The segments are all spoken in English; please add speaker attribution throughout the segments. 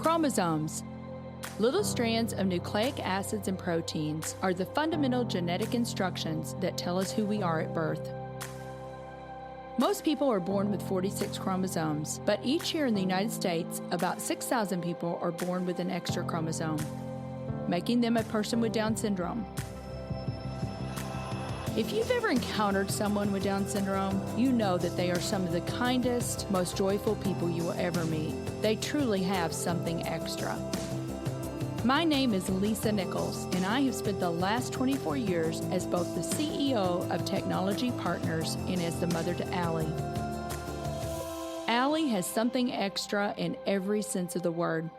Speaker 1: Chromosomes. Little strands of nucleic acids and proteins are the fundamental genetic instructions that tell us who we are at birth. Most people are born with 46 chromosomes, but each year in the United States, about 6,000 people are born with an extra chromosome, making them a person with Down syndrome. If you've ever encountered someone with Down syndrome, you know that they are some of the kindest, most joyful people you will ever meet. They truly have something extra. My name is Lisa Nichols, and I have spent the last 24 years as both the CEO of Technology Partners and as the mother to Allie. Allie has something extra in every sense of the word.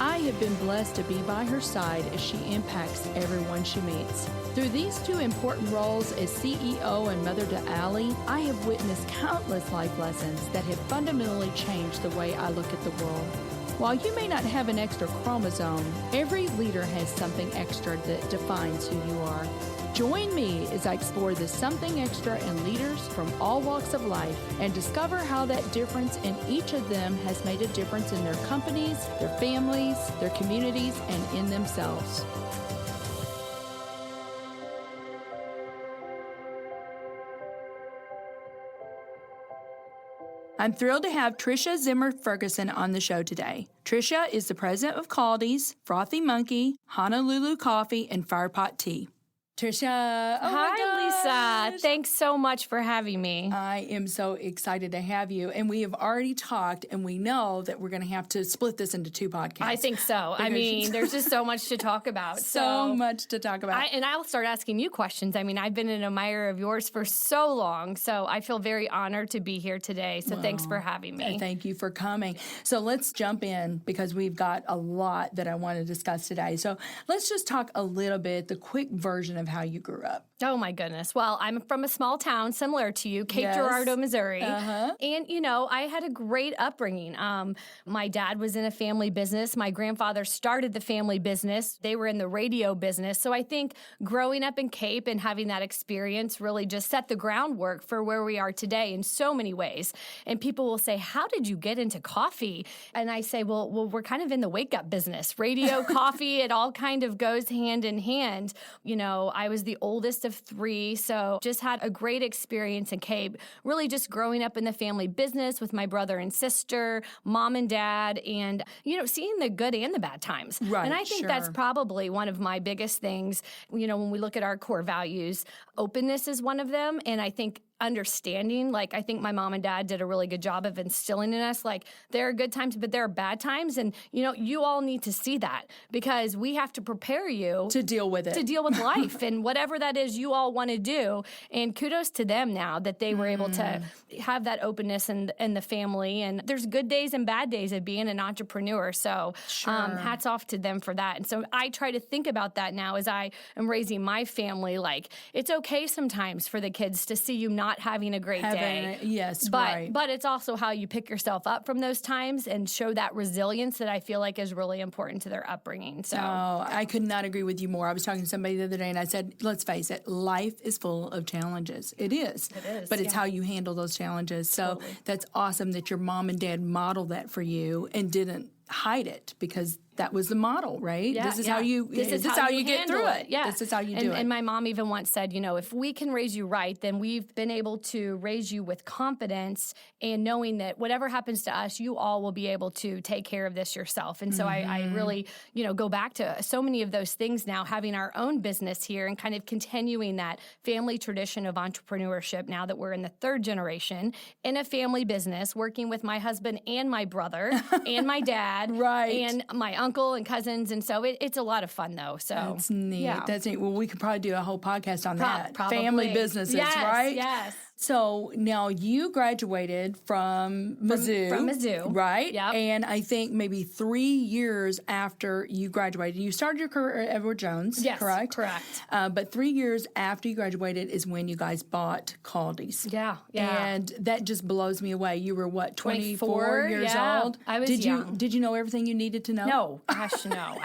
Speaker 1: I have been blessed to be by her side as she impacts everyone she meets. Through these two important roles as CEO and mother to Allie, I have witnessed countless life lessons that have fundamentally changed the way I look at the world. While you may not have an extra chromosome, every leader has something extra that defines who you are. Join me as I explore the something extra in leaders from all walks of life and discover how that difference in each of them has made a difference in their companies, their families, their communities, and in themselves. I'm thrilled to have Tricia Zimmer Ferguson on the show today. Tricia is the president of Kaldi's, Frothy Monkey, Honolulu Coffee, and Firepot Tea. Tricia,
Speaker 2: Hi, Lisa. Thanks so much for having me.
Speaker 1: I am so excited to have you. And we have already talked, and we know that we're going to have to split this into two podcasts.
Speaker 2: I think so. I mean, there's just so much to talk about.
Speaker 1: So much to talk about.
Speaker 2: And I'll start asking you questions. I mean, I've been an admirer of yours for so long, so I feel very honored to be here today. So thanks for having me.
Speaker 1: Thank you for coming. So let's jump in because we've got a lot that I want to discuss today. So let's just talk a little bit, the quick version of how you grew up.
Speaker 2: Oh, my goodness. Well, I'm from a small town similar to you, Cape Girardeau, Missouri. And, you know, I had a great upbringing. My dad was in a family business. My grandfather started the family business. They were in the radio business. So I think growing up in Cape and having that experience really just set the groundwork for where we are today in so many ways. And people will say, how did you get into coffee? And I say, well, we're kind of in the wake-up business. Radio, coffee, it all kind of goes hand in hand. You know, I was the oldest of three, so just had a great experience in Cape, really just growing up in the family business with my brother and sister, mom and dad, and, you know, seeing the good and the bad times.
Speaker 1: Right,
Speaker 2: and I think that's probably one of my biggest things, you know, when we look at our core values. Openness is one of them, and I think understanding, like, I think my mom and dad did a really good job of instilling in us, like, there are good times, but there are bad times. And, you know, you all need to see that because we have to prepare you
Speaker 1: to deal with it,
Speaker 2: to deal with life and whatever that is you all want to do. And kudos to them now that they were able to have that openness in the family. And there's good days and bad days of being an entrepreneur. So hats off to them for that. And so I try to think about that now as I am raising my family. Like, it's okay sometimes for the kids to see you not having a great day. But it's also how you pick yourself up from those times and show that resilience that I feel like is really important to their upbringing. So
Speaker 1: I could not agree with you more. I was talking to somebody the other day and I said, let's face it, life is full of challenges. It is. But it's how you handle those challenges. So that's awesome that your mom and dad modeled that for you and didn't hide it because that was the model, right? This is how you get through it. This is how you do it.
Speaker 2: And my mom even once said, you know, if we can raise you right, then we've been able to raise you with confidence and knowing that whatever happens to us, you all will be able to take care of this yourself. And so I really, you know, go back to so many of those things now, having our own business here and kind of continuing that family tradition of entrepreneurship now that we're in the third generation in a family business, working with my husband and my brother and my dad and my uncle and cousins, and so it's a lot of fun, though. So
Speaker 1: that's neat. That's neat. Well, we could probably do a whole podcast on that.
Speaker 2: Probably.
Speaker 1: Family businesses, right?
Speaker 2: Yes.
Speaker 1: So now you graduated from Mizzou.
Speaker 2: From Mizzou.
Speaker 1: Right?
Speaker 2: Yep.
Speaker 1: And I think maybe 3 years after you graduated, you started your career at Edward Jones, correct?
Speaker 2: Correct.
Speaker 1: But 3 years after you graduated is when you guys bought Kaldi's.
Speaker 2: Yeah.
Speaker 1: And that just blows me away. You were, what, 24 years old?
Speaker 2: I was young.
Speaker 1: Did you know everything you needed to know?
Speaker 2: No. Gosh, no.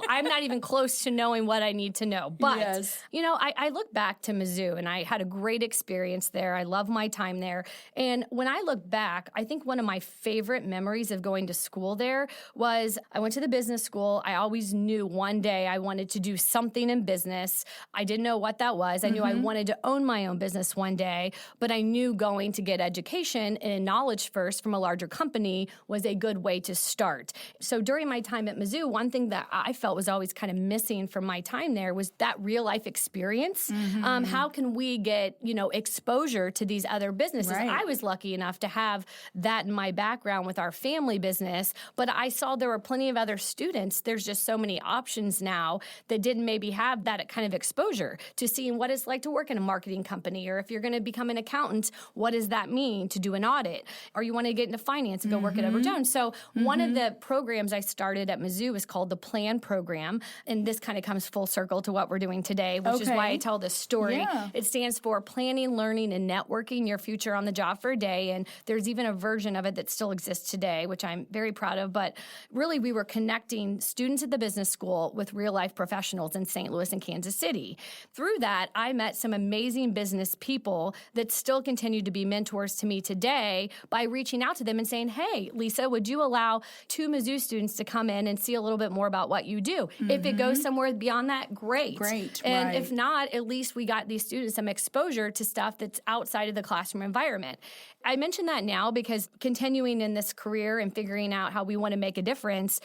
Speaker 2: I'm not even close to knowing what I need to know. But, you know, I look back to Mizzou, and I had a great experience there. I love my time there. And when I look back, I think one of my favorite memories of going to school there was I went to the business school. I always knew one day I wanted to do something in business. I didn't know what that was. I knew I wanted to own my own business one day, but I knew going to get education and knowledge first from a larger company was a good way to start. So during my time at Mizzou, one thing that I felt was always kind of missing from my time there was that real life experience. How can we get, exposure to these other businesses?
Speaker 1: Right.
Speaker 2: I was lucky enough to have that in my background with our family business, but I saw there were plenty of other students. There's just so many options now that didn't maybe have that kind of exposure to seeing what it's like to work in a marketing company, or if you're going to become an accountant, what does that mean to do an audit? Or you want to get into finance and go work at Edward Jones. So one of the programs I started at Mizzou is called the PLAN program, and this kind of comes full circle to what we're doing today, which is why I tell this story.
Speaker 1: Yeah.
Speaker 2: It stands for Planning, Learning, and Networking Your Future on the Job for a Day, and there's even a version of it that still exists today, which I'm very proud of. But really, we were connecting students at the business school with real-life professionals in St. Louis and Kansas City. Through that, I met some amazing business people that still continue to be mentors to me today by reaching out to them and saying, hey, Lisa, would you allow 2 Mizzou students to come in and see a little bit more about what you do? If it goes somewhere beyond that, great. And if not, at least we got these students some exposure to stuff that's outside of the classroom environment. I mention that now because continuing in this career and figuring out how we want to make a difference,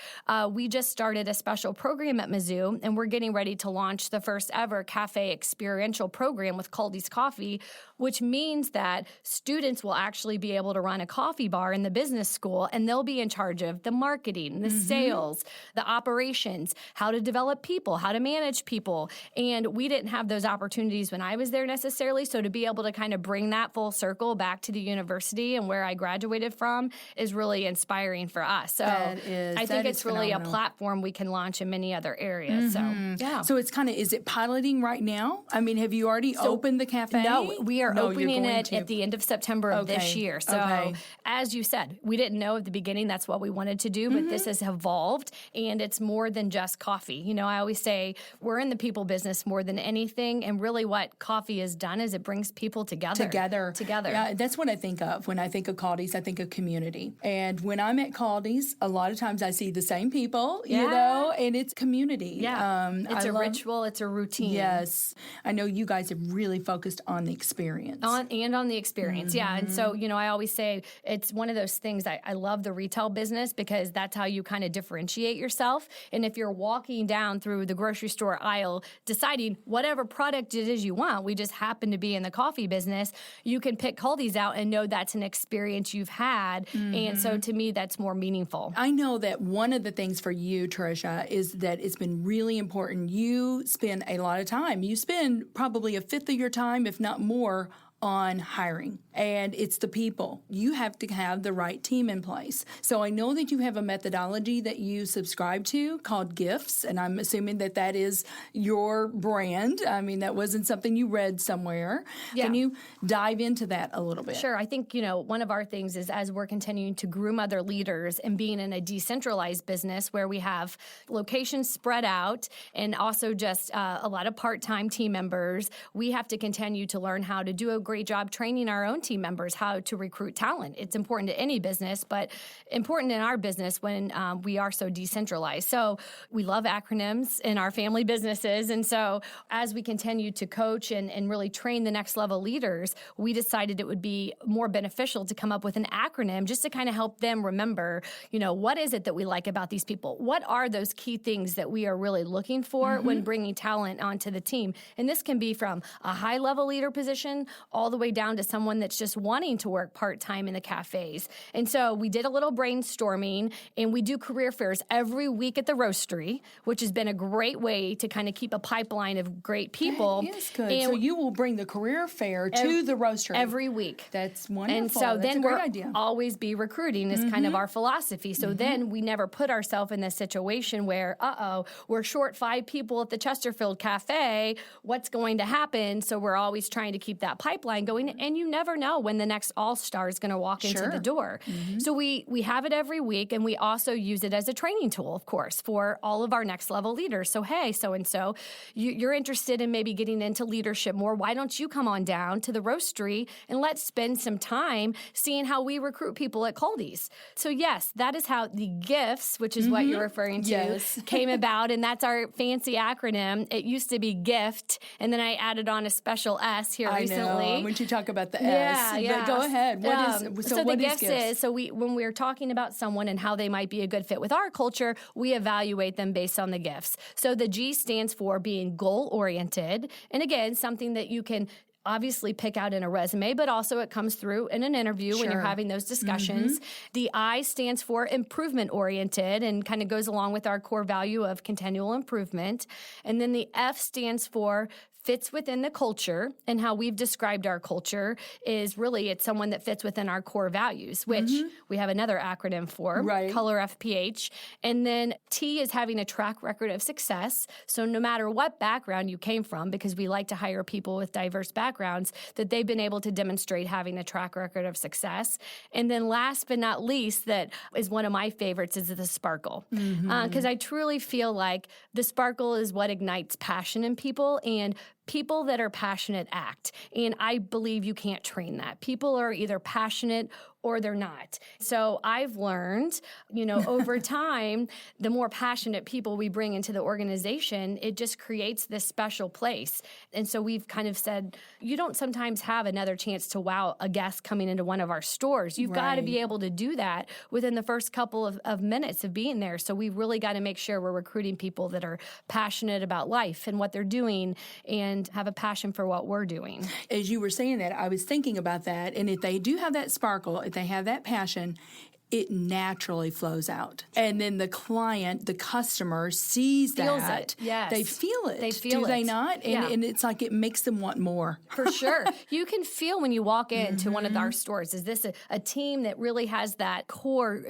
Speaker 2: we just started a special program at Mizzou, and we're getting ready to launch the first ever cafe experiential program with Kaldi's Coffee, which means that students will actually be able to run a coffee bar in the business school, and they'll be in charge of the marketing, the sales, the operations, how to develop people, how to manage people. And we didn't have those opportunities when I was there necessarily, so to be able to kind of bring that full circle back to the university and where I graduated from is really inspiring for us. So I think it's really a platform we can launch in many other areas.
Speaker 1: So it's kind of, is it piloting right now? I mean, have you already opened the cafe?
Speaker 2: No, we are opening it at the end of September of this year. So as you said, we didn't know at the beginning that's what we wanted to do, but this has evolved, and it's more than just coffee. I always say we're in the people business more than anything, and really what coffee has done is it brings people together.
Speaker 1: Yeah, that's what I think of. When I think of Kaldi's, I think of community. And when I'm at Kaldi's, a lot of times I see the same people, and it's community.
Speaker 2: Yeah, it's a ritual, it's a routine.
Speaker 1: Yes. I know you guys have really focused on the experience.
Speaker 2: On the experience, yeah. And so, I always say it's one of those things, I love the retail business because that's how you kind of differentiate yourself. And if you're walking down through the grocery store aisle deciding whatever product it is you want, we just happen to be in the coffee business, you can pick Kaldi's out and know that's an experience you've had. And so to me, that's more meaningful.
Speaker 1: I know that one of the things for you, Tricia, is that it's been really important. You spend a lot of time. You spend probably a fifth of your time, if not more, on hiring, and it's the people. You have to have the right team in place. So I know that you have a methodology that you subscribe to called GIFTS, and I'm assuming that that is your brand. I mean, that wasn't something you read somewhere. Yeah. Can you dive into that a little bit?
Speaker 2: Sure. I think, one of our things is as we're continuing to groom other leaders and being in a decentralized business where we have locations spread out and also just a lot of part-time team members, we have to continue to learn how to do a great job training our own team members how to recruit talent. It's important to any business, but important in our business when we are so decentralized. So we love acronyms in our family businesses. And so as we continue to coach and really train the next level leaders, we decided it would be more beneficial to come up with an acronym just to kind of help them remember, what is it that we like about these people? What are those key things that we are really looking for when bringing talent onto the team? And this can be from a high-level leader position all the way down to someone that's just wanting to work part-time in the cafes. And so we did a little brainstorming, and we do career fairs every week at the Roastery, which has been a great way to kind of keep a pipeline of great people.
Speaker 1: That is good. And so you will bring the career fair to the Roastery.
Speaker 2: Every week.
Speaker 1: That's wonderful.
Speaker 2: And so
Speaker 1: that's
Speaker 2: then
Speaker 1: a great idea.
Speaker 2: We'll always be recruiting is kind of our philosophy. So then we never put ourselves in this situation where, we're short 5 people at the Chesterfield Cafe. What's going to happen? So we're always trying to keep that pipeline pipeline going, and you never know when the next all-star is going to walk into the door. So we have it every week, and we also use it as a training tool, of course, for all of our next level leaders. So, hey, so-and-so, you're interested in maybe getting into leadership more. Why don't you come on down to the roastery and let's spend some time seeing how we recruit people at Kaldi's. So, yes, that is how the GIFTS, which is what you're referring to, came about, and that's our fancy acronym. It used to be GIFT, and then I added on a special S here recently.
Speaker 3: I know. When you talk about the S, but go ahead.
Speaker 2: So
Speaker 3: what
Speaker 2: the
Speaker 3: is GIFTS?
Speaker 2: When we're talking about someone and how they might be a good fit with our culture, we evaluate them based on the GIFTS. So the G stands for being goal-oriented, and again, something that you can obviously pick out in a resume, but also it comes through in an interview when you're having those discussions. The I stands for improvement-oriented and kind of goes along with our core value of continual improvement. And then the F stands for fits within the culture, and how we've described our culture is really it's someone that fits within our core values, which we have another acronym for, Color FPH. And then T is having a track record of success. So no matter what background you came from, because we like to hire people with diverse backgrounds, that they've been able to demonstrate having a track record of success. And then last but not least, that is one of my favorites, is the sparkle. Because I truly feel like the sparkle is what ignites passion in people, and people that are passionate act. And I believe you can't train that. People are either passionate or they're not. So I've learned, over time, the more passionate people we bring into the organization, it just creates this special place. And so we've kind of said, you don't sometimes have another chance to wow a guest coming into one of our stores. You've got to be able to do that within the first couple of minutes of being there. So we've really got to make sure we're recruiting people that are passionate about life and what they're doing and have a passion for what we're doing.
Speaker 3: As you were saying that, I was thinking about that. And if they do have that sparkle, if they have that passion, it naturally flows out. And then the client, the customer sees
Speaker 2: feels
Speaker 3: that.
Speaker 2: It. Yes.
Speaker 3: They feel it.
Speaker 2: They feel
Speaker 3: Do
Speaker 2: it.
Speaker 3: they not? And it's like it makes them want more.
Speaker 2: For sure. You can feel when you walk into one of our stores, is this a team that really has that core,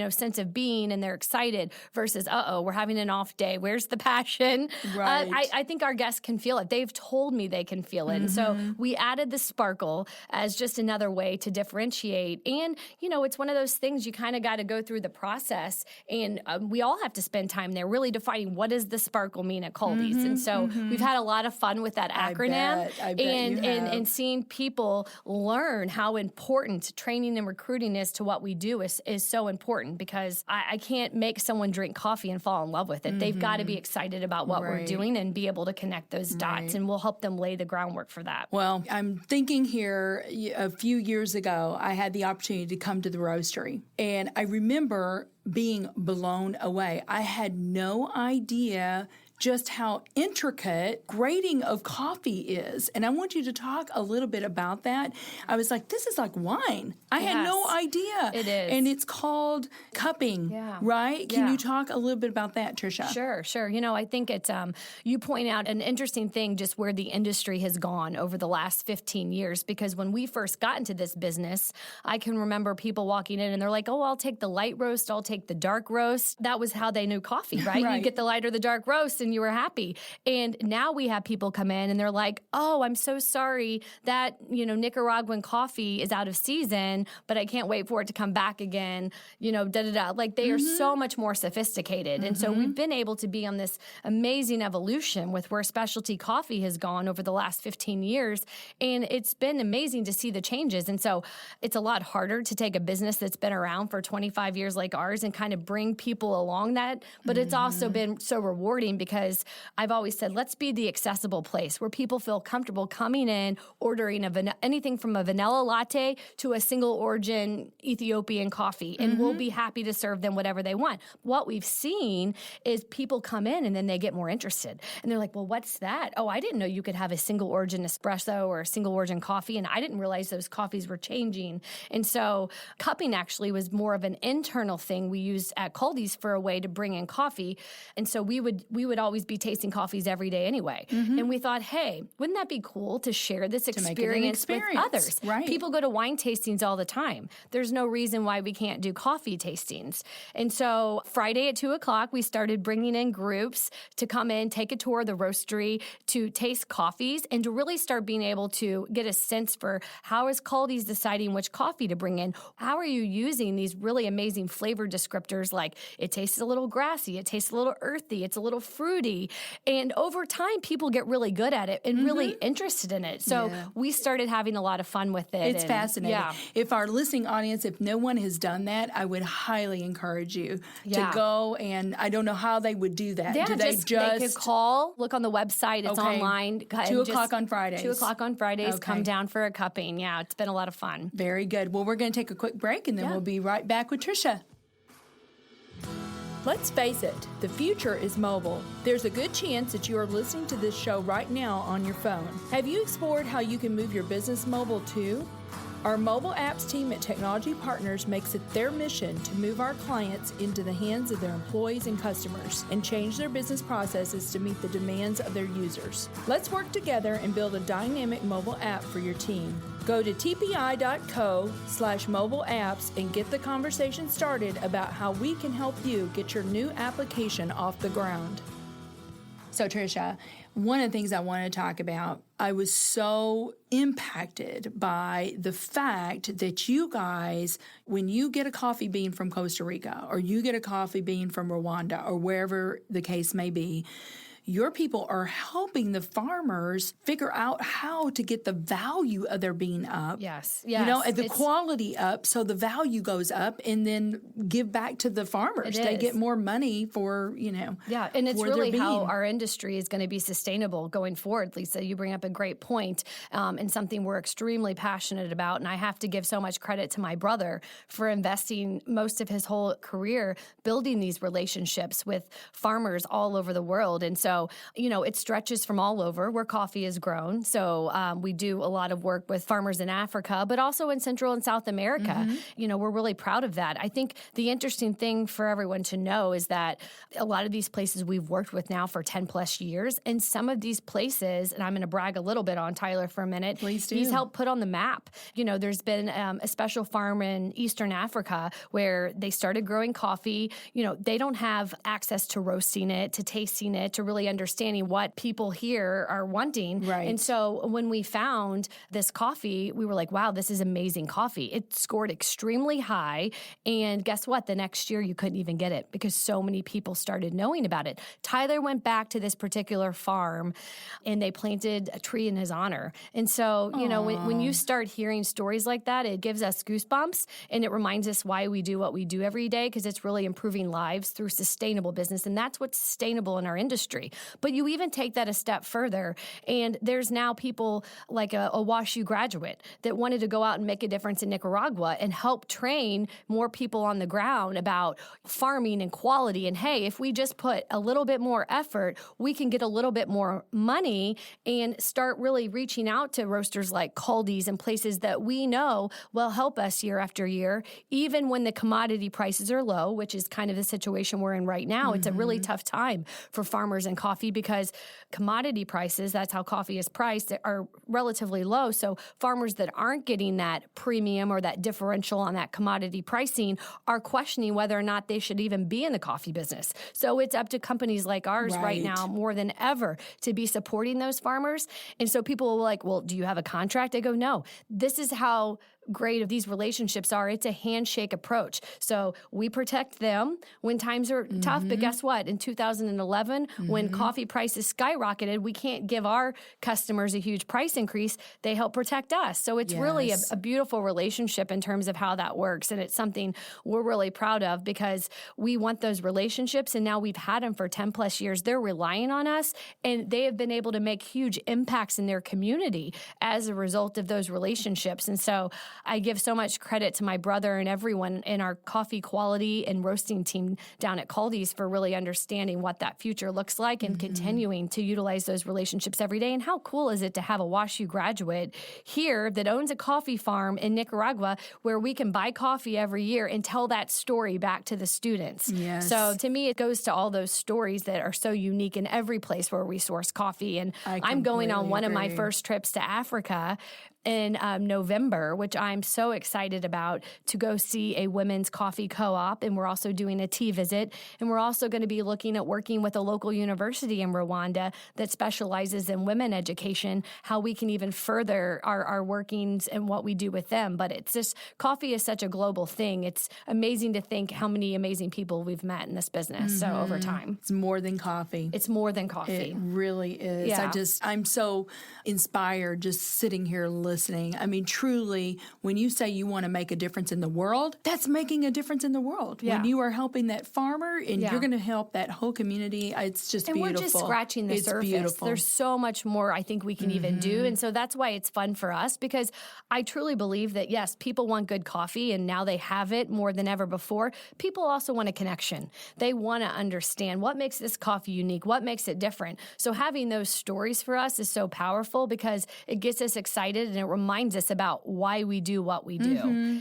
Speaker 2: sense of being, and they're excited versus, we're having an off day. Where's the passion?
Speaker 3: Right.
Speaker 2: I think our guests can feel it. They've told me they can feel it. And so we added the sparkle as just another way to differentiate. And, it's one of those things you kind of got to go through the process, and we all have to spend time there really defining what does the sparkle mean at Kaldi's. And so we've had a lot of fun with that acronym.
Speaker 3: I bet
Speaker 2: and seeing people learn how important training and recruiting is to what we do is so important, because I can't make someone drink coffee and fall in love with it. They've got to be excited about what we're doing and be able to connect those dots, and we'll help them lay the groundwork for that.
Speaker 3: Well, I'm thinking here, a few years ago, I had the opportunity to come to the roastery, and I remember being blown away. I had no idea just how intricate grading of coffee is. And I want you to talk a little bit about that. I was like, this is like wine. I had no idea.
Speaker 2: It is.
Speaker 3: And it's called cupping, right? Can you talk a little bit about that, Tricia?
Speaker 2: Sure. I think it's, you point out an interesting thing, just where the industry has gone over the last 15 years, because when we first got into this business, I can remember people walking in and they're like, I'll take the light roast, I'll take the dark roast. That was how they knew coffee, right? You get the light or the dark roast, and you were happy. And now we have people come in and they're like, I'm so sorry that, Nicaraguan coffee is out of season, but I can't wait for it to come back again, Like, they are so much more sophisticated. And so we've been able to be on this amazing evolution with where specialty coffee has gone over the last 15 years. And it's been amazing to see the changes. And so it's a lot harder to take a business that's been around for 25 years like ours and kind of bring people along that. But it's also been so rewarding, because I've always said, let's be the accessible place where people feel comfortable coming in, ordering anything from a vanilla latte to a single origin Ethiopian coffee, and we'll be happy to serve them whatever they want. What we've seen is people come in and then they get more interested. And they're like, well, what's that? I didn't know you could have a single origin espresso or a single origin coffee, and I didn't realize those coffees were changing. And so cupping actually was more of an internal thing we used at Kaldi's for a way to bring in coffee. And so we would always be tasting coffees every day anyway. And we thought, hey, wouldn't that be cool to share this experience with others?
Speaker 3: Right.
Speaker 2: People go to wine tastings all the time. There's no reason why we can't do coffee tastings. And so Friday at 2 o'clock, we started bringing in groups to come in, take a tour of the roastery, to taste coffees, and to really start being able to get a sense for how is Kaldi's deciding which coffee to bring in? How are you using these really amazing flavor descriptors like it tastes a little grassy, it tastes a little earthy, it's a little fruity. And over time, people get really good at it and really interested in it. So we started having a lot of fun with it.
Speaker 3: It's fascinating. Yeah. If our listening audience, if no one has done that, I would highly encourage you to go, and I don't know how they would do that.
Speaker 2: Yeah,
Speaker 3: do
Speaker 2: they could call, look on the website, it's online.
Speaker 3: 2 o'clock on Fridays.
Speaker 2: 2 o'clock on Fridays, come down for a cupping. Yeah, it's been a lot of fun.
Speaker 3: Very good. Well, we're going to take a quick break, and then we'll be right back with Tricia. Let's face it, the future is mobile. There's a good chance that you are listening to this show right now on your phone. Have you explored how you can move your business mobile too? Our mobile apps team at Technology Partners makes it their mission to move our clients into the hands of their employees and customers and change their business processes to meet the demands of their users. Let's work together and build a dynamic mobile app for your team. Go to tpi.co/mobile apps and get the conversation started about how we can help you get your new application off the ground. So, Tricia, one of the things I want to talk about, I was so impacted by the fact that you guys, when you get a coffee bean from Costa Rica or you get a coffee bean from Rwanda or wherever the case may be, your people are helping the farmers figure out how to get the value of their bean up.
Speaker 2: Yes.
Speaker 3: You know, the quality up so the value goes up, and then give back to the farmers. They get more money for,
Speaker 2: Yeah, and it's really how our industry is going to be sustainable going forward, Lisa. You bring up a great point, and something we're extremely passionate about, and I have to give so much credit to my brother for investing most of his whole career building these relationships with farmers all over the world. And so, it stretches from all over where coffee is grown. So we do a lot of work with farmers in Africa, but also in Central and South America. We're really proud of that. I think the interesting thing for everyone to know is that a lot of these places we've worked with now for 10 plus years, and some of these places, and I'm going to brag a little bit on Tyler for a minute.
Speaker 3: Please do.
Speaker 2: He's helped put on the map. There's been a special farm in Eastern Africa where they started growing coffee. They don't have access to roasting it, to tasting it, to really understanding what people here are wanting.
Speaker 3: Right.
Speaker 2: And so when we found this coffee, we were like, wow, this is amazing coffee. It scored extremely high. And guess what? The next year you couldn't even get it because so many people started knowing about it. Tyler went back to this particular farm and they planted a tree in his honor. And so, when you start hearing stories like that, it gives us goosebumps and it reminds us why we do what we do every day, because it's really improving lives through sustainable business. And that's what's sustainable in our industry. But you even take that a step further, and there's now people like a WashU graduate that wanted to go out and make a difference in Nicaragua and help train more people on the ground about farming and quality. And hey, if we just put a little bit more effort, we can get a little bit more money and start really reaching out to roasters like Kaldi's and places that we know will help us year after year, even when the commodity prices are low, which is kind of the situation we're in right now. It's a really tough time for farmers and coffee because commodity prices, that's how coffee is priced, are relatively low. So farmers that aren't getting that premium or that differential on that commodity pricing are questioning whether or not they should even be in the coffee business. So it's up to companies like ours right now more than ever to be supporting those farmers. And so people are like, well, do you have a contract? I go, no. This is how great of these relationships are. It's a handshake approach. So we protect them when times are tough. But guess what? In 2011, when coffee prices skyrocketed, we can't give our customers a huge price increase. They help protect us. So it's really a beautiful relationship in terms of how that works. And it's something we're really proud of because we want those relationships. And now we've had them for 10 plus years. They're relying on us and they have been able to make huge impacts in their community as a result of those relationships. And so I give so much credit to my brother and everyone in our coffee quality and roasting team down at Kaldi's for really understanding what that future looks like and continuing to utilize those relationships every day. And how cool is it to have a WashU graduate here that owns a coffee farm in Nicaragua where we can buy coffee every year and tell that story back to the students.
Speaker 3: Yes.
Speaker 2: So to me, it goes to all those stories that are so unique in every place where we source coffee. And I'm going on one of my first trips to Africa in November, which I'm so excited about, to go see a women's coffee co-op. And we're also doing a tea visit. And we're also going to be looking at working with a local university in Rwanda that specializes in women education, how we can even further our workings and what we do with them. But it's just, coffee is such a global thing. It's amazing to think how many amazing people we've met in this business. So over time.
Speaker 3: It's more than coffee.
Speaker 2: It's more than coffee.
Speaker 3: It really is.
Speaker 2: Yeah.
Speaker 3: I'm so inspired just sitting here listening. I mean, truly, when you say you want to make a difference in the world, that's making a difference in the world.
Speaker 2: Yeah.
Speaker 3: When you are helping that farmer and you're going to help that whole community, it's just beautiful.
Speaker 2: And we're just scratching the surface.
Speaker 3: Beautiful.
Speaker 2: There's so much more I think we can even do. And so that's why it's fun for us, because I truly believe that, yes, people want good coffee and now they have it more than ever before. People also want a connection. They want to understand what makes this coffee unique, what makes it different. So having those stories for us is so powerful because it gets us excited and it reminds us about why we do what we do.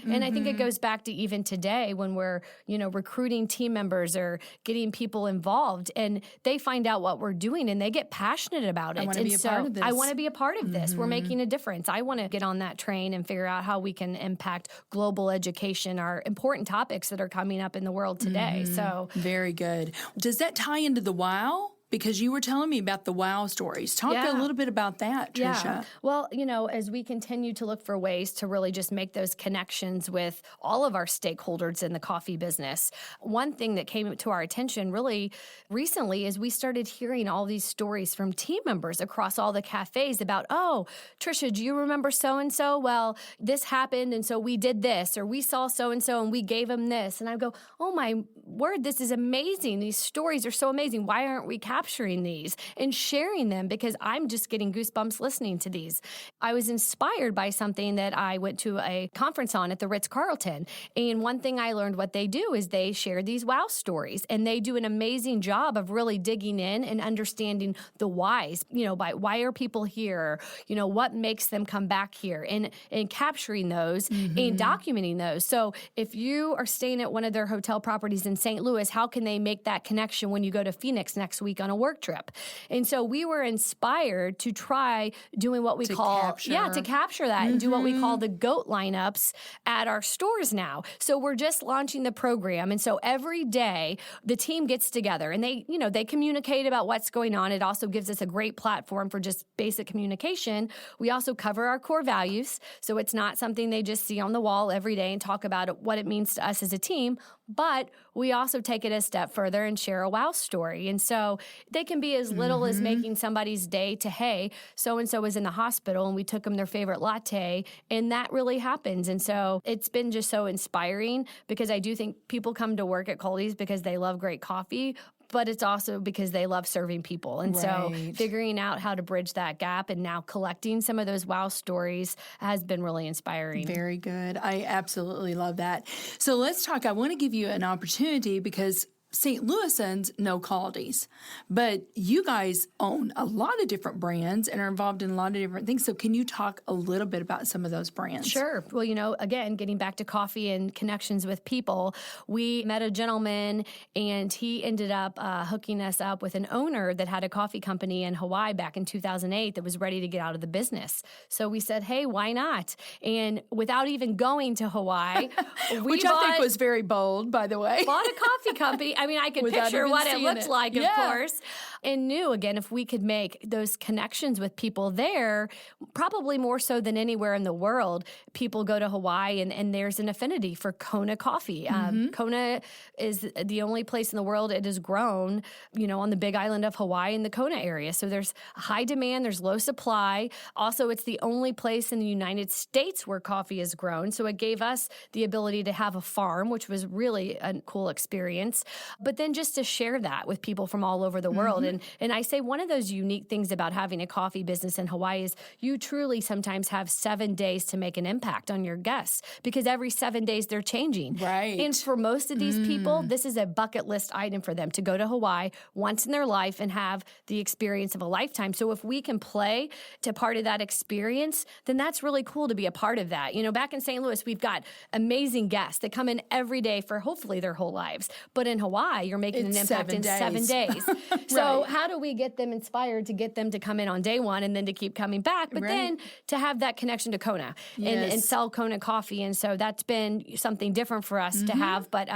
Speaker 2: And I think it goes back to even today when we're, recruiting team members or getting people involved and they find out what we're doing and they get passionate about it.
Speaker 3: I want to be a part of this.
Speaker 2: I want to be a part of this. We're making a difference. I want to get on that train and figure out how we can impact global education, our important topics that are coming up in the world today. So
Speaker 3: very good. Does that tie into the WOW? Because you were telling me about the WOW stories. Talk a little bit about that, Tricia.
Speaker 2: Yeah. Well, as we continue to look for ways to really just make those connections with all of our stakeholders in the coffee business, one thing that came to our attention really recently is we started hearing all these stories from team members across all the cafes about, oh, Tricia, do you remember so-and-so? Well, this happened, and so we did this, or we saw so-and-so, and we gave them this. And I go, oh, my word, this is amazing. These stories are so amazing. Why aren't we capturing these and sharing them? Because I'm just getting goosebumps listening to these. I was inspired by something that I went to a conference on at the Ritz-Carlton. And one thing I learned what they do is they share these WOW stories. And they do an amazing job of really digging in and understanding the whys, by why are people here? What makes them come back here? And capturing those and documenting those. So if you are staying at one of their hotel properties in St. Louis, how can they make that connection when you go to Phoenix next week on a work trip? And so we were inspired to try doing what we call to capture that and do what we call the GOAT lineups at our stores now. So we're just launching the program, and so every day the team gets together and they communicate about what's going on. It also gives us a great platform for just basic communication. We also cover our core values, so it's not something they just see on the wall every day and talk about what it means to us as a team, but we also take it a step further and share a WOW story. And so they can be as little as making somebody's day to, hey, so-and-so was in the hospital and we took them their favorite latte, and that really happens. And so it's been just so inspiring because I do think people come to work at Kaldi's because they love great coffee, but it's also because they love serving people. And so figuring out how to bridge that gap and now collecting some of those WOW stories has been really inspiring.
Speaker 3: Very good. I absolutely love that. So let's talk. I want to give you an opportunity because St. Louisans know Kaldi's, but you guys own a lot of different brands and are involved in a lot of different things. So can you talk a little bit about some of those brands?
Speaker 2: Sure. Well, again, getting back to coffee and connections with people, we met a gentleman and he ended up hooking us up with an owner that had a coffee company in Hawaii back in 2008 that was ready to get out of the business. So we said, hey, why not? And without even going to Hawaii,
Speaker 3: which I think was very bold, by the way.
Speaker 2: Bought a coffee company. I mean, I could picture what it looked like, of course, and knew, again, if we could make those connections with people there, probably more so than anywhere in the world, people go to Hawaii and there's an affinity for Kona coffee. Kona is the only place in the world it has grown, on the big island of Hawaii in the Kona area. So there's high demand, there's low supply. Also, it's the only place in the United States where coffee is grown. So it gave us the ability to have a farm, which was really a cool experience. But then just to share that with people from all over the world. And I say one of those unique things about having a coffee business in Hawaii is you truly sometimes have 7 days to make an impact on your guests because every 7 days they're changing.
Speaker 3: Right.
Speaker 2: And for most of these people, this is a bucket list item for them to go to Hawaii once in their life and have the experience of a lifetime. So if we can play to part of that experience, then that's really cool to be a part of that. You know, back in St. Louis, we've got amazing guests that come in every day for hopefully their whole lives. But in Hawaii, you're making an impact in 7 days. So how do we get them inspired to get them to come in on day one and then to keep coming back, but then to have that connection to Kona and sell Kona coffee. And so that's been something different for us to have. But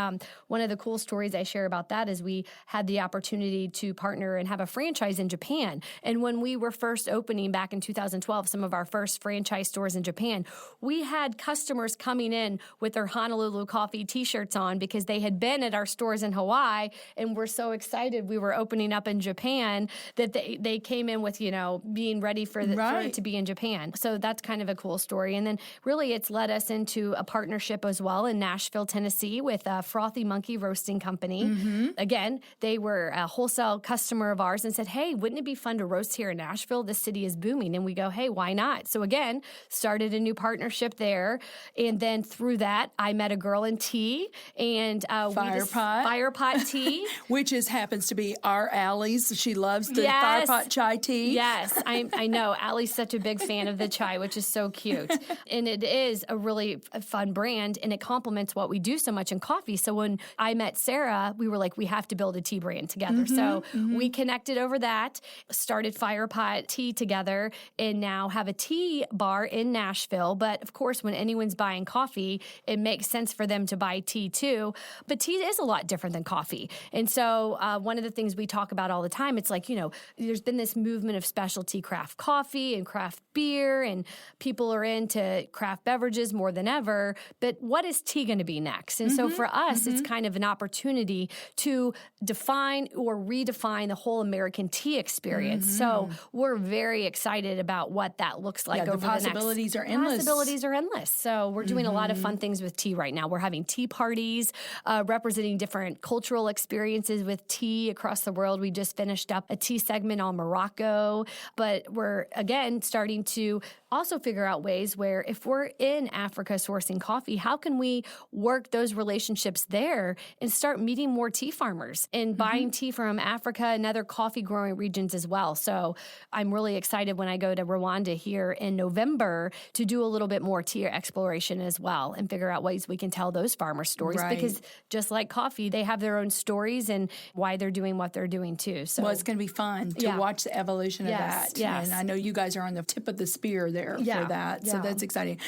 Speaker 2: one of the cool stories I share about that is we had the opportunity to partner and have a franchise in Japan. And when we were first opening back in 2012, some of our first franchise stores in Japan, we had customers coming in with their Honolulu coffee t-shirts on because they had been at our stores in Hawaii and were so excited we were opening up in Japan that they came in with, you know, being ready for it to be in Japan. So that's kind of a cool story. And then really it's led us into a partnership as well in Nashville, Tennessee with Frothy Monkey Roasting Company. Again, they were a wholesale customer of ours and said, hey, wouldn't it be fun to roast here in Nashville? This city is booming. And we go, hey, why not? So again, started a new partnership there. And then through that, I met a girl in tea and Firepot tea.
Speaker 3: Which happens to be our Allie's. She loves the Firepot chai tea.
Speaker 2: Yes, I know. Allie's such a big fan of the chai, which is so cute. And it is a really fun brand, and it complements what we do so much in coffee. So when I met Sarah, we were like, we have to build a tea brand together. So we connected over that, started Firepot Tea together, and now have a tea bar in Nashville. But of course, when anyone's buying coffee, it makes sense for them to buy tea too. But tea is a lot different than coffee. And so one of the things we talk about all the time, it's like, you know, there's been this movement of specialty craft coffee and craft beer, and people are into craft beverages more than ever. But what is tea going to be next? And so for us, it's kind of an opportunity to define or redefine the whole American tea experience. So we're very excited about what that looks like over the next.
Speaker 3: The possibilities are endless.
Speaker 2: Possibilities are endless. So we're doing a lot of fun things with tea right now. We're having tea parties, representing different cultural experiences with tea across the world. We just finished up a tea segment on Morocco, but we're, again, starting to also figure out ways where if we're in Africa sourcing coffee, how can we work those relationships there and start meeting more tea farmers and buying tea from Africa and other coffee growing regions as well. So I'm really excited when I go to Rwanda here in November to do a little bit more tea exploration as well and figure out ways we can tell those farmer stories because just like coffee, they have their own stories and why they're doing what they're doing too. So
Speaker 3: well, it's going to be fun to watch the evolution of that.
Speaker 2: Yes.
Speaker 3: And I know you guys are on the tip of the spear there for that. So that's exciting.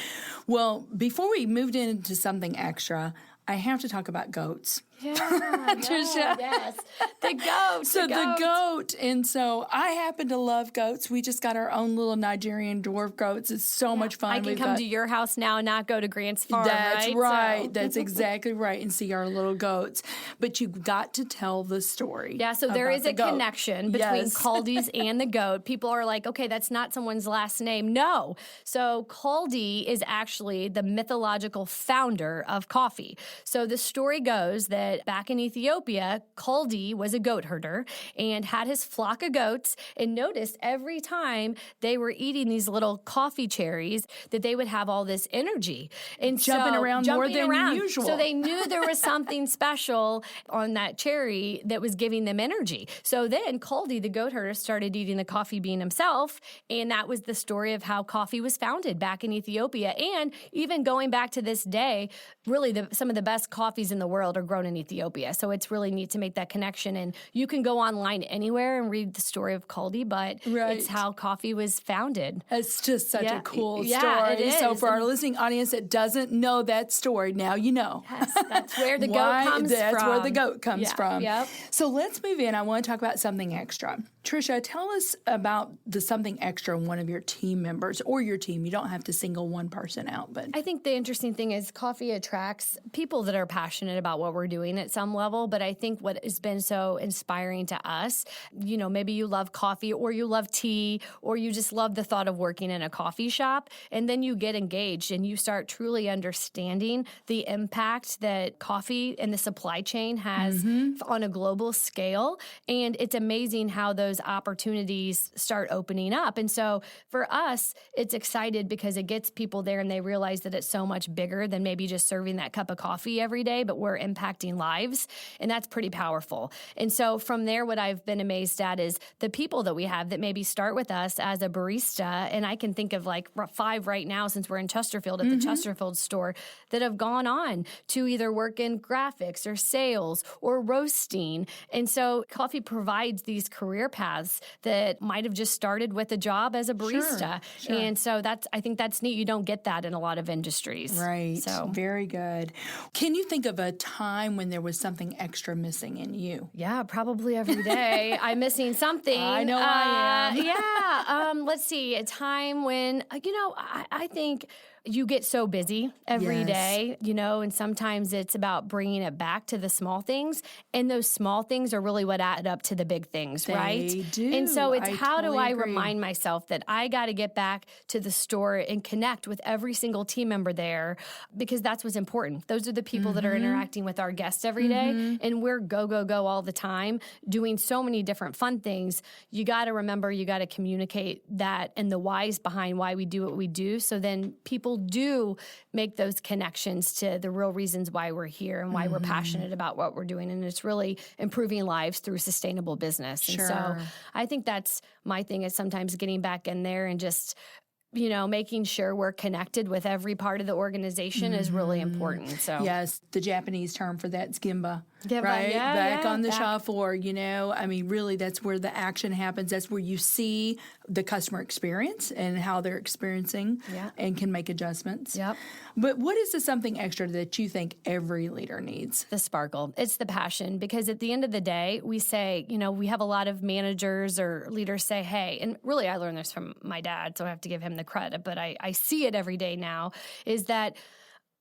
Speaker 3: Well, before we moved into something extra, I have to talk about goats.
Speaker 2: Yeah,
Speaker 3: Tricia.
Speaker 2: Yes. The goat.
Speaker 3: So the goat. And so I happen to love goats. We just got our own little Nigerian dwarf goats. It's so much fun.
Speaker 2: I can come to your house now and not go to Grant's farm,
Speaker 3: That's right.
Speaker 2: So.
Speaker 3: That's exactly right. And see our little goats. But you've got to tell the story.
Speaker 2: Yeah, so there is a connection between Kaldi's and the goat. People are like, okay, that's not someone's last name. No. So Kaldi is actually the mythological founder of coffee. So the story goes that back in Ethiopia, Kaldi was a goat herder and had his flock of goats and noticed every time they were eating these little coffee cherries that they would have all this energy. And
Speaker 3: jumping around more than usual.
Speaker 2: So they knew there was something special on that cherry that was giving them energy. So then Kaldi, the goat herder, started eating the coffee bean himself, and that was the story of how coffee was founded back in Ethiopia. And even going back to this day, really some of the best coffees in the world are grown in Ethiopia. So it's really neat to make that connection. And you can go online anywhere and read the story of Kaldi, but it's how coffee was founded.
Speaker 3: It's just such a cool story.
Speaker 2: It is.
Speaker 3: So for our listening audience that doesn't know that story, now you know.
Speaker 2: Yes, that's where the goat comes from.
Speaker 3: That's where the goat comes from.
Speaker 2: Yep.
Speaker 3: So let's move in. I want to talk about something extra. Tricia, tell us about the something extra in one of your team members or your team. You don't have to single one person out, but
Speaker 2: I think the interesting thing is coffee attracts people that are passionate about what we're doing at some level. But I think what has been so inspiring to us, maybe you love coffee or you love tea or you just love the thought of working in a coffee shop. And then you get engaged and you start truly understanding the impact that coffee and the supply chain has on a global scale. And it's amazing how those opportunities start opening up. And so for us, it's excited because it gets people there and they realize that it's so much bigger than maybe just serving that cup of coffee every day, but we're impacting lives. And that's pretty powerful. And so from there, what I've been amazed at is the people that we have that maybe start with us as a barista. And I can think of like 5 right now, since we're in Chesterfield at the Chesterfield store, that have gone on to either work in graphics or sales or roasting. And so coffee provides these career paths that might have just started with a job as a barista.
Speaker 3: Sure.
Speaker 2: And so I think that's neat. You don't get that in a lot of industries.
Speaker 3: Right.
Speaker 2: So
Speaker 3: very good. Can you think of a time when there was something extra missing in you?
Speaker 2: Yeah, probably every day. I'm missing something.
Speaker 3: I know I am.
Speaker 2: Yeah. Let's see. A time when, I think you get so busy every day, and sometimes it's about bringing it back to the small things. And those small things are really what add up to the big things, right?
Speaker 3: They do.
Speaker 2: And so it's how
Speaker 3: totally
Speaker 2: do I
Speaker 3: agree.
Speaker 2: remind myself that I got to get back to the store and connect with every single team member there, because that's what's important. Those are the people that are interacting with our guests every day. And we're go, go, go all the time doing so many different fun things. You got to remember, you got to communicate that and the whys behind why we do what we do. So then people do make those connections to the real reasons why we're here and why we're passionate about what we're doing. And it's really improving lives through sustainable business. And so I think that's my thing, is sometimes getting back in there and just making sure we're connected with every part of the organization is really important. So
Speaker 3: yes, the Japanese term for that's gemba.
Speaker 2: Gemba,
Speaker 3: right?
Speaker 2: yeah,
Speaker 3: back
Speaker 2: yeah,
Speaker 3: on the
Speaker 2: back.
Speaker 3: shop floor, really that's where the action happens. That's where you see the customer experience and how they're experiencing and can make adjustments.
Speaker 2: Yep.
Speaker 3: But what is the something extra that you think every leader needs?
Speaker 2: The sparkle. It's the passion, because at the end of the day, we say, we have a lot of managers or leaders say, hey, and really I learned this from my dad, so I have to give him the credit, but I see it every day now, is that,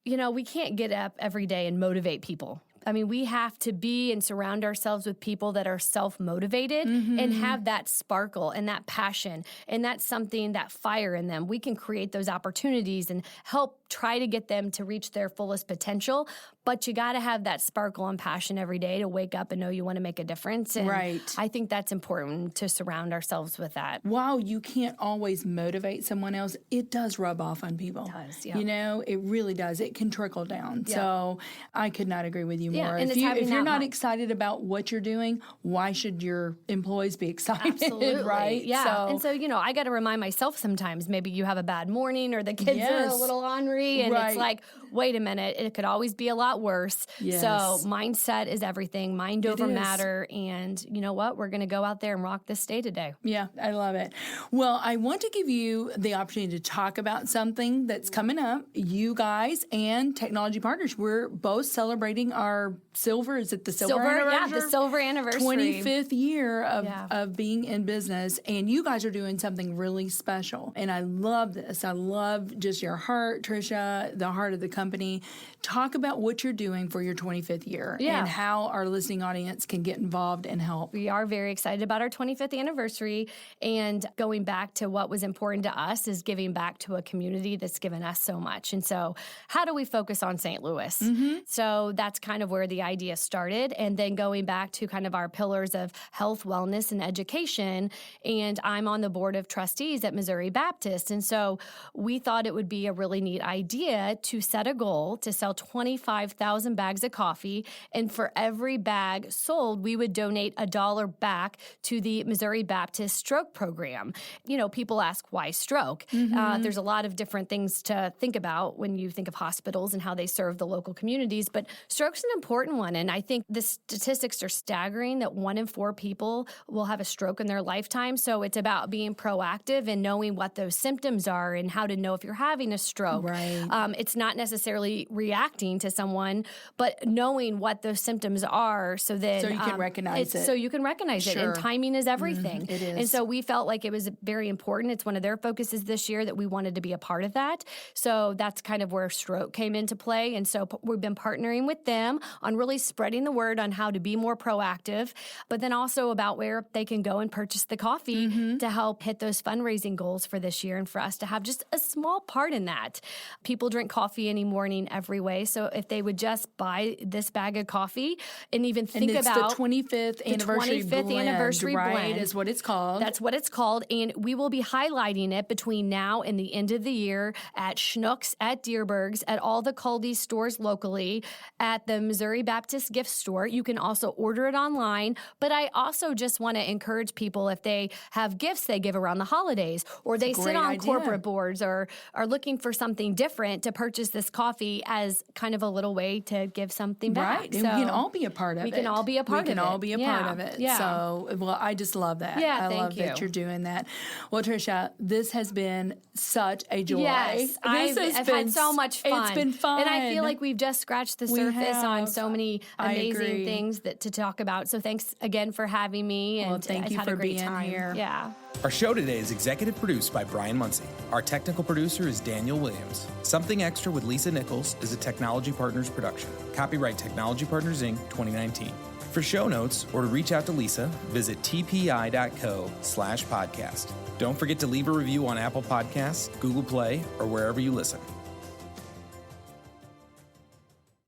Speaker 2: we can't get up every day and motivate people. I mean, we have to be and surround ourselves with people that are self-motivated and have that sparkle and that passion, and that's something, that fire in them. We can create those opportunities and help try to get them to reach their fullest potential, but you got to have that sparkle and passion every day to wake up and know you want to make a difference. And I think that's important, to surround ourselves with that.
Speaker 3: While you can't always motivate someone else, it does rub off on people.
Speaker 2: It does, yeah.
Speaker 3: It really does. It can trickle down. Yeah. So I could not agree with you more.
Speaker 2: And
Speaker 3: if you're not excited about what you're doing, why should your employees be excited?
Speaker 2: Absolutely.
Speaker 3: Right?
Speaker 2: Yeah. And so, I got to remind myself sometimes, maybe you have a bad morning or the kids are a little ornery, and it's like, wait a minute, it could always be a lot worse.
Speaker 3: Yes.
Speaker 2: So mindset is everything. Mind over matter. And you know what? We're going to go out there and rock this day today.
Speaker 3: Yeah, I love it. Well, I want to give you the opportunity to talk about something that's coming up. You guys and Technology Partners, we're both celebrating our silver anniversary?
Speaker 2: Yeah, the silver anniversary.
Speaker 3: 25th year of being in business. And you guys are doing something really special. And I love this. I love just your heart, Tricia, the heart of the company. Talk about what you're doing for your 25th year and how our listening audience can get involved and help.
Speaker 2: We are very excited about our 25th anniversary, and going back to what was important to us is giving back to a community that's given us so much. And so how do we focus on St. Louis? So that's kind of where the idea started, and then going back to kind of our pillars of health, wellness, and education. And I'm on the board of trustees at Missouri Baptist. And so we thought it would be a really neat idea to set a goal to sell 25,000 bags of coffee. And for every bag sold, we would donate $1 back to the Missouri Baptist Stroke Program. People ask, why stroke? There's a lot of different things to think about when you think of hospitals and how they serve the local communities, but stroke's an important one. And I think the statistics are staggering that 1 in 4 people will have a stroke in their lifetime. So it's about being proactive and knowing what those symptoms are and how to know if you're having a stroke.
Speaker 3: Right.
Speaker 2: It's not necessarily necessarily reacting to someone, but knowing what those symptoms are so that
Speaker 3: you can recognize it.
Speaker 2: So you can recognize it. And timing is everything.
Speaker 3: It is.
Speaker 2: And so we felt like it was very important. It's one of their focuses this year that we wanted to be a part of that. So that's kind of where Stroke came into play. And so we've been partnering with them on really spreading the word on how to be more proactive, but then also about where they can go and purchase the coffee to help hit those fundraising goals for this year and for us to have just a small part in that. People drink coffee any morning every way. So if they would just buy this bag of coffee and even think about
Speaker 3: the 25th anniversary blend, right, is what it's called.
Speaker 2: That's what it's called. And we will be highlighting it between now and the end of the year at Schnucks, at Deerberg's, at all the Kaldi stores locally, at the Missouri Baptist Gift Store. You can also order it online. But I also just want to encourage people, if they have gifts they give around the holidays, or they sit on corporate boards, or are looking for something different, to purchase this coffee as kind of a little way to give something back.
Speaker 3: Right. So we can all be a part of it.
Speaker 2: We can all be a part of it.
Speaker 3: We can all be a part of it.
Speaker 2: Yeah.
Speaker 3: So, well, I just love that.
Speaker 2: Yeah,
Speaker 3: I
Speaker 2: thank
Speaker 3: love
Speaker 2: you.
Speaker 3: that you're doing that. Well, Tricia, this has been such a joy.
Speaker 2: Yes, I've had so much fun.
Speaker 3: It's been fun.
Speaker 2: And I feel like we've just scratched the surface on so many amazing things to talk about. So thanks again for having me. And
Speaker 3: thank you for being here.
Speaker 2: Yeah.
Speaker 4: Our show today is executive produced by Brian Muncie. Our technical producer is Daniel Williams. Something Extra with Lisa Nichols is a Technology Partners production. Copyright Technology Partners, Inc., 2019. For show notes or to reach out to Lisa, visit tpi.co/podcast. Don't forget to leave a review on Apple Podcasts, Google Play, or wherever you listen.